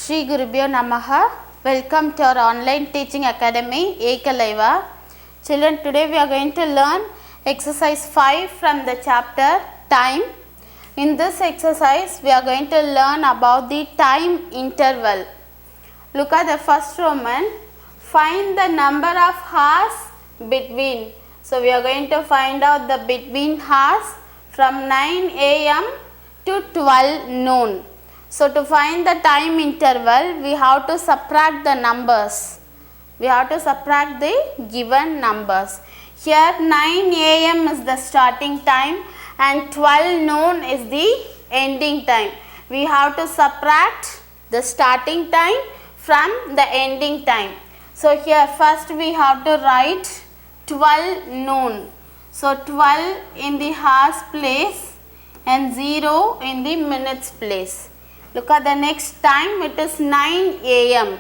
Shri Gurubhyo Namaha. Welcome to our online teaching academy Ekalaiva. Children, today we are going to learn exercise 5 from the chapter time. In this exercise we are going to learn about the time interval. Look at the first Roman. Find the number of hours between. So we are going to find out the between hours from 9 a.m. to 12 noon. So to find the time interval, we have to subtract the numbers. We have to subtract the given numbers. Here 9 a.m. is the starting time and 12 noon is the ending time. We have to subtract the starting time from the ending time. So here first we have to write 12 noon. So 12 in the hours place and 0 in the minutes place. Look at the next time, it is 9 a.m.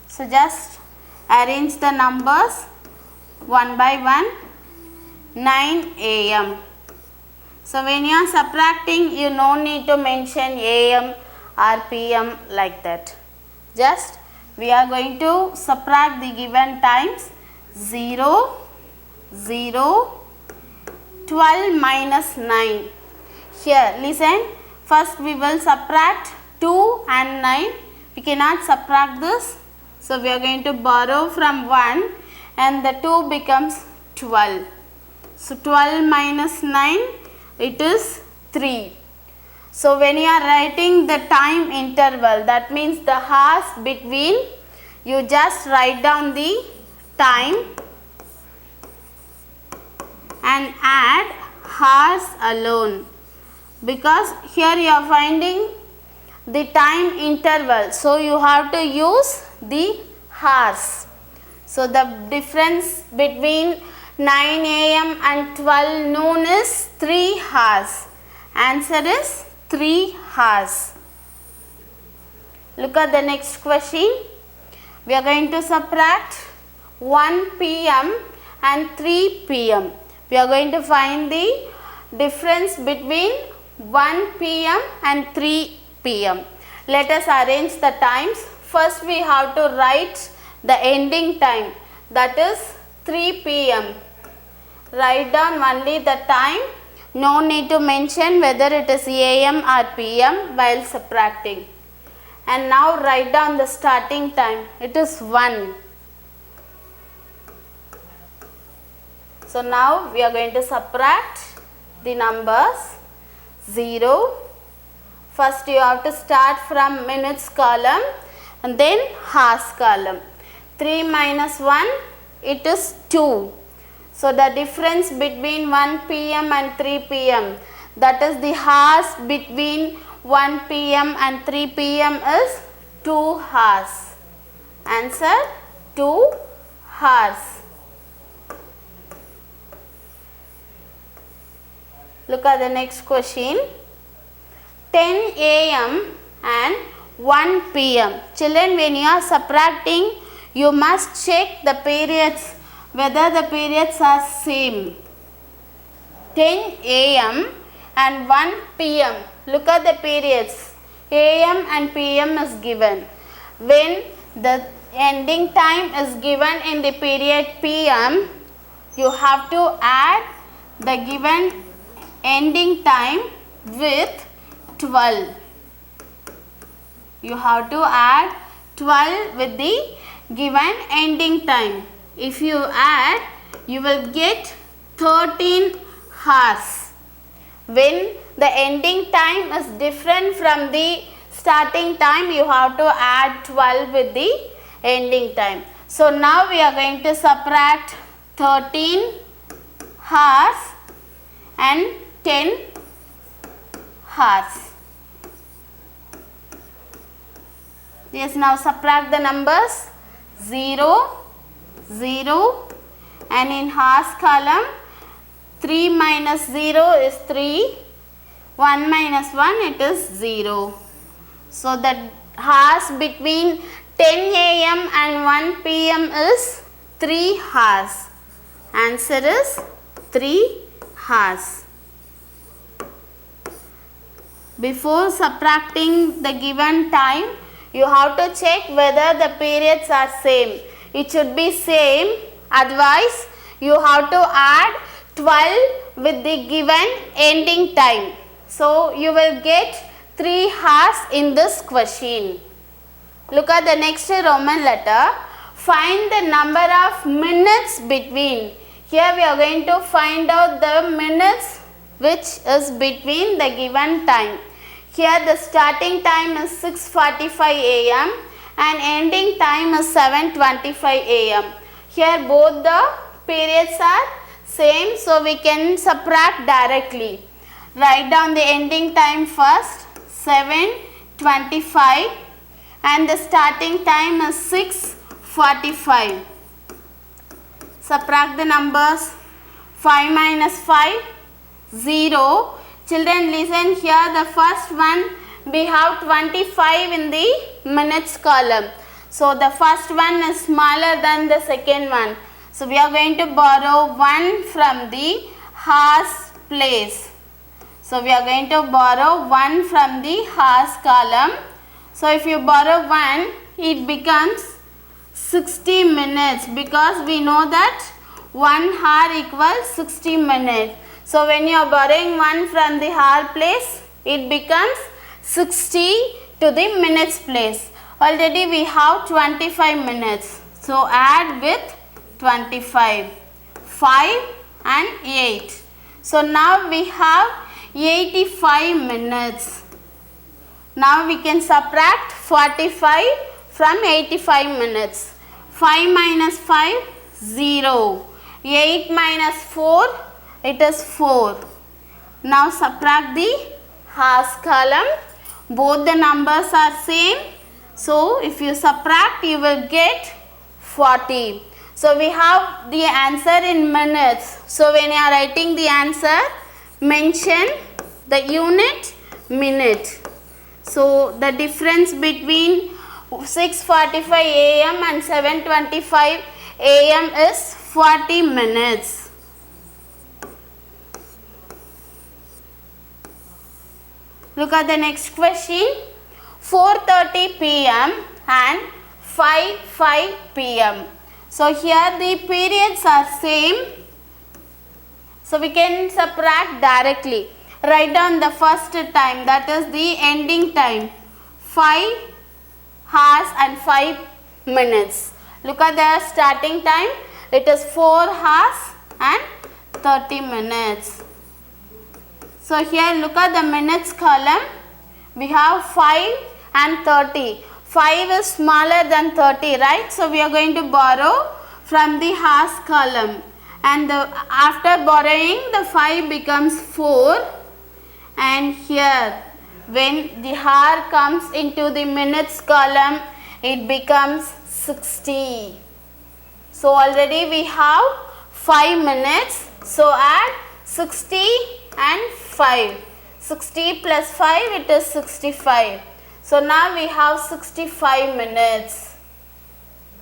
So just arrange the numbers one by one. 9 a.m. So when you are subtracting, you no need to mention a.m. or p.m. like that. Just we are going to subtract the given times. 0, 0, 12 minus 9. Here listen, first we will subtract 2 and 9. We cannot subtract this. So we are going to borrow from 1 and the 2 becomes 12. So 12 minus 9, it is 3. So when you are writing the time interval, that means the hours between, you just write down the time and add hours alone, because here you are finding the time interval, so you have to use the hours. So the difference between 9 a.m. and 12 noon is 3 hours. Answer is 3 hours. Look at the next question. We are going to subtract 1 p.m. and 3 p.m. We are going to find the difference between 1 p.m. and 3 p.m. Let us arrange the times. First we have to write the ending time, that is 3 p.m. Write down only the time. No need to mention whether it is a.m. or p.m. while subtracting. And now write down the starting time. It is 1. So now we are going to subtract the numbers. 0. First you have to start from minutes column and then hours column. 3 minus 1, it is 2. So the difference between 1 p.m. and 3 p.m., that is the hours between 1 p.m. and 3 p.m. is 2 hours. Answer 2 hours. Look at the next question. 10 a.m. and 1 p.m. Children, when you are subtracting, you must check the periods, whether the periods are same. 10 a.m. and 1 p.m. Look at the periods. A.m. and p.m. is given. When the ending time is given in the period p.m., you have to add the given ending time with 12. You have to add 12 with the given ending time. If you add, you will get 13 hours. When the ending time is different from the starting time, you have to add 12 with the ending time. So now we are going to subtract 13 hours and 10 hours. Yes, now subtract the numbers. 0, 0, and in hours column 3 minus 0 is 3, 1 minus 1, it is 0. So the hours between 10 a.m. and 1 p.m. is 3 hours. Answer is 3 hours. Before subtracting the given time, You have to check whether the periods are same. It should be same, otherwise you have to add 12 with the given ending time. So you will get 3 hours in this question. Look at the next Roman letter. Find the number of minutes between. Here we are going to find out the minutes which is between the given time. Here the starting time is 6:45 am and ending time is 7:25 am. Here both the periods are same, so we can subtract directly. Write down the ending time first, 7:25, and the starting time is 6:45. Subtract the numbers. 5 minus 5, 0. Children, listen here. The first one, we have 25 in the minutes column. So the first one is smaller than the second one. So we are going to borrow 1 from the hours place. So we are going to borrow 1 from the hours column. So if you borrow 1, it becomes 60 minutes, because we know that 1 hour equals 60 minutes. So when you are borrowing 1 from the hour place, it becomes 60 to the minutes place. Already we have 25 minutes. So add with 25, 5 and 8. So now we have 85 minutes. Now we can subtract 45 from 85 minutes. 5 minus 5, 0. 8 minus 4, it is 4. Now subtract the hours column. Both the numbers are same. So if you subtract, you will get 40. So we have the answer in minutes. So when you are writing the answer, mention the unit minute. So the difference between 6:45 am and 7:25 am is 40 minutes. Look at the next question. 4:30 pm and 5:05 pm. So here the periods are same. So we can subtract directly. Write down the first time, that is the ending time, 5 hours and 5 minutes. Look at the starting time, it is 4 hours and 30 minutes. So here look at the minutes column, we have 5 and 30. 5 is smaller than 30, right? So we are going to borrow from the hours column, and after borrowing, the 5 becomes 4. And here when the hour comes into the minutes column, it becomes 60. So already we have 5 minutes. So add 60 and 5. 60 plus 5, it is 65. So now we have 65 minutes.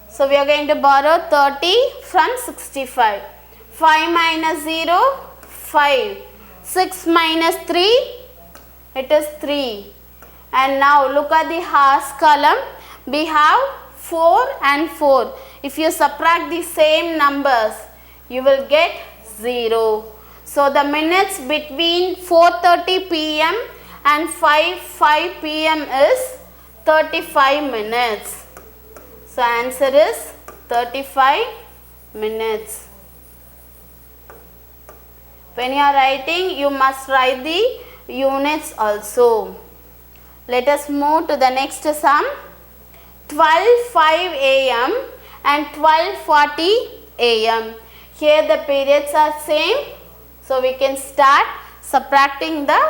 So we are going to borrow 30 from 65. 5 minus 0, 5. 6 minus 3, it is 3. And now look at the hours column. We have 4 and 4. If you subtract the same numbers, you will get 0. So the minutes between 4:30 pm and 5:05 pm is 35 minutes. So answer is 35 minutes. When you are writing, you must write the units also. Let us move to the next sum. 12:05 am and 12:40 am. Here the periods are same. So we can start subtracting the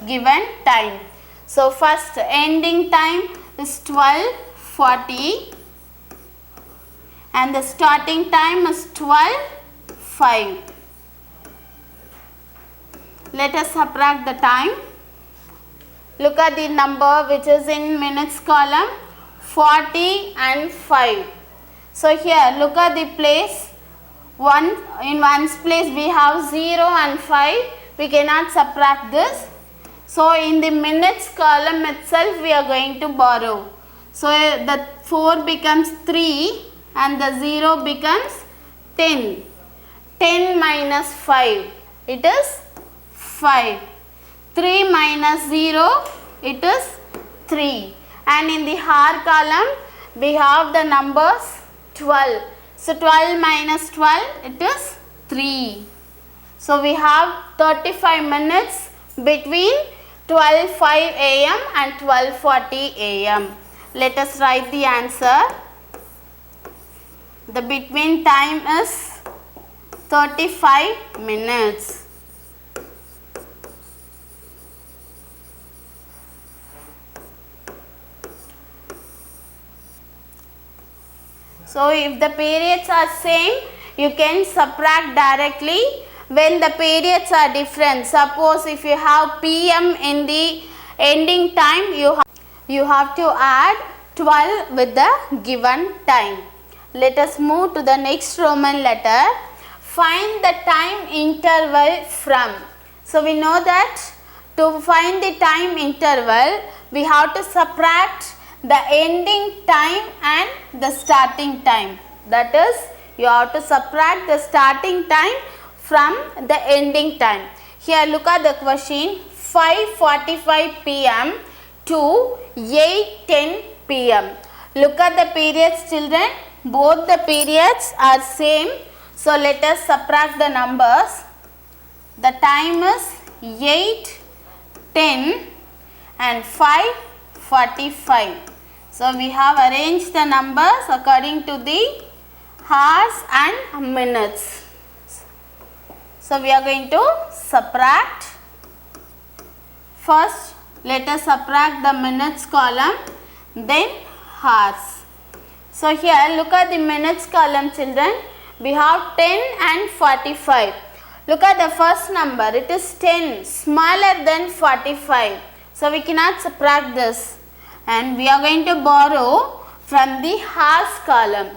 given time. So first ending time is 12:40 and the starting time is 12:05. Let us subtract the time. Look at the number which is in minutes column, 40 and 5. So here look at the place. In one's place we have 0 and 5. We cannot subtract this. So in the minutes column itself we are going to borrow. So the 4 becomes 3 and the 0 becomes 10. 10 minus 5, it is 5. 3 minus 0, it is 3. And in the hour column, we have the numbers 12. So 12 minus 12, it is 3. So we have 35 minutes between 12:05 am and 12:40 am. Let us write the answer. The between time is 35 minutes. So if the periods are same, you can subtract directly. When the periods are different, suppose if you have PM in the ending time, you have to add 12 with the given time. Let us move to the next Roman letter. Find the time interval from. So we know that to find the time interval, we have to subtract the ending time and the starting time. That is, you have to subtract the starting time from the ending time. Here look at the question. 5:45 p.m. to 8:10 p.m. Look at the periods, children. Both the periods are same. So let us subtract the numbers. The time is 8, 10 and 5:45. So we have arranged the numbers according to the hours and minutes. So we are going to subtract. First, let us subtract the minutes column, then hours. So here look at the minutes column, children. We have 10 and 45. Look at the first number. It is 10, smaller than 45. So we cannot subtract this. And we are going to borrow from the hours column.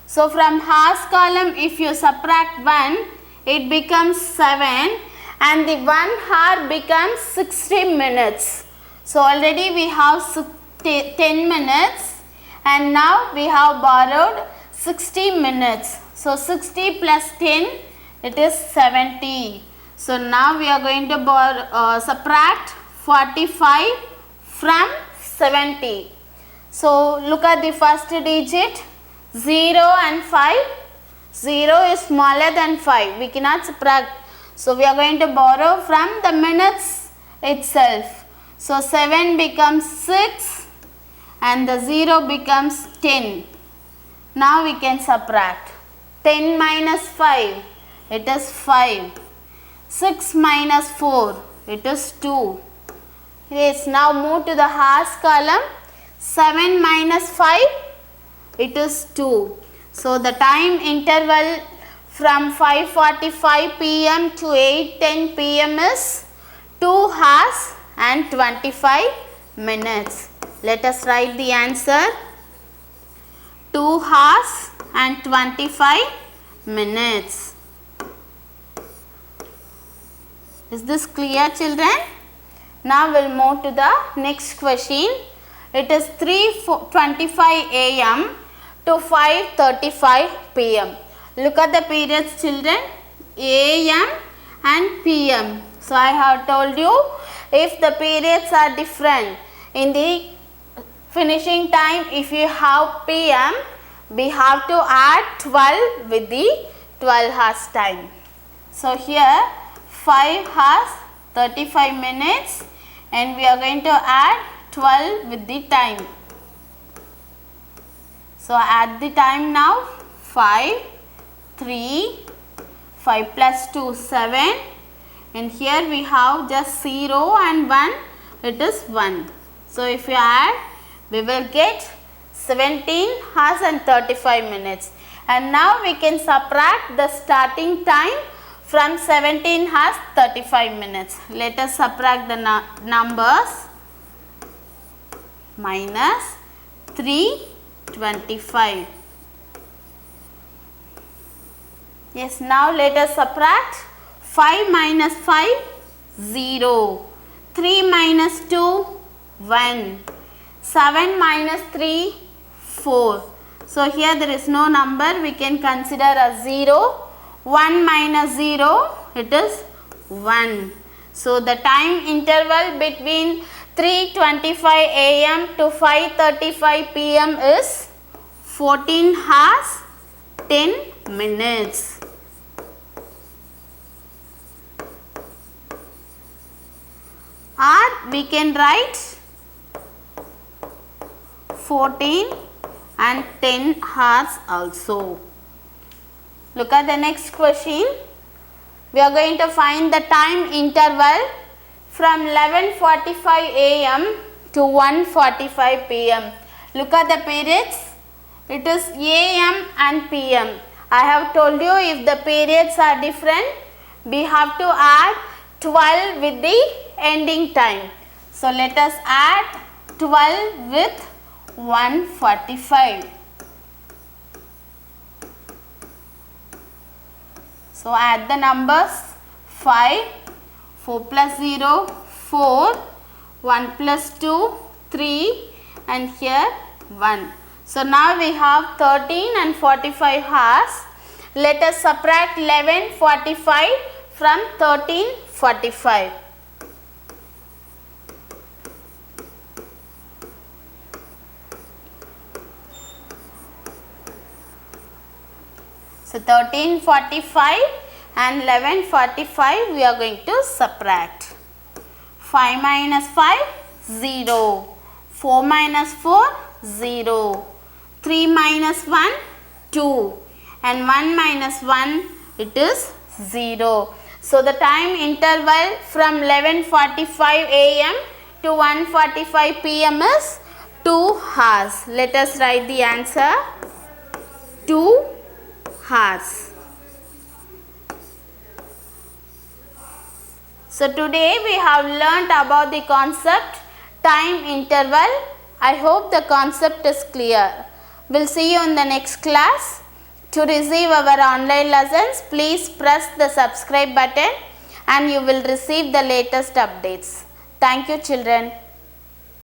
So from hours column, if you subtract 1, it becomes 7 and the 1 hour becomes 60 minutes. So already we have 10 minutes and now we have borrowed 60 minutes. So 60 plus 10, it is 70. So now we are going to subtract 45 from 70. So look at the first digit, 0 and 5. 0 is smaller than 5. We cannot subtract. So we are going to borrow from the minutes itself. So 7 becomes 6 and the 0 becomes 10. Now we can subtract. 10 minus 5, it is 5. 6 minus 4, it is 2. Yes, now move to the hours column. 7 minus 5, it is 2. So the time interval from 5:45 p.m. to 8:10 p.m. is 2 hours and 25 minutes. Let us write the answer. 2 hours and 25 minutes. Is this clear, children? Now we'll move to the next question. It is 3:25 a.m. to 5:35 p.m. Look at the periods, children. A.m. and p.m. So I have told you, if the periods are different in the finishing time, if you have p.m., we have to add 12 with the 12 hours time. So here 5 hours 35 minutes and we are going to add 12 with the time. So add the time now. 5, 3, 5 plus 2, 7 and here we have just 0 and 1, it is 1. So if you add, we will get 17 hours and 35 minutes. And now we can subtract the starting time from 17 hours 35 minutes. Let us subtract the numbers. Minus 3:25. Yes, now let us subtract. 5 minus 5, 0. 3 minus 2, 1. 7 minus 3, 4. So here there is no number, we can consider as 0. 1 minus 0, it is 1. So the time interval between 3:25 am to 5:35 pm is 14 hours 10 minutes. Or we can write 14 and 10 hours also. Look at the next question. We are going to find the time interval from 11:45 am to 1:45 pm. Look at the periods. It is am and pm. I have told you if the periods are different, we have to add 12 with the ending time. So let us add 12 with 1:45. So add the numbers 5, 4 plus 0, 4, 1 plus 2, 3 and here 1. So now we have 13 and 45 hours. Let us subtract 11:45 from 13:45. So 13:45 and 11:45 we are going to subtract. 5 minus 5, 0. 4 minus 4, 0. 3 minus 1, 2. And 1 minus 1, it is 0. So the time interval from 11:45 am to 1:45 pm is 2 hours. Let us write the answer. 2 hours. So today we have learnt about the concept time interval. I hope the concept is clear. We'll see you in the next class. To receive our online lessons, please press the subscribe button and you will receive the latest updates. Thank you, children.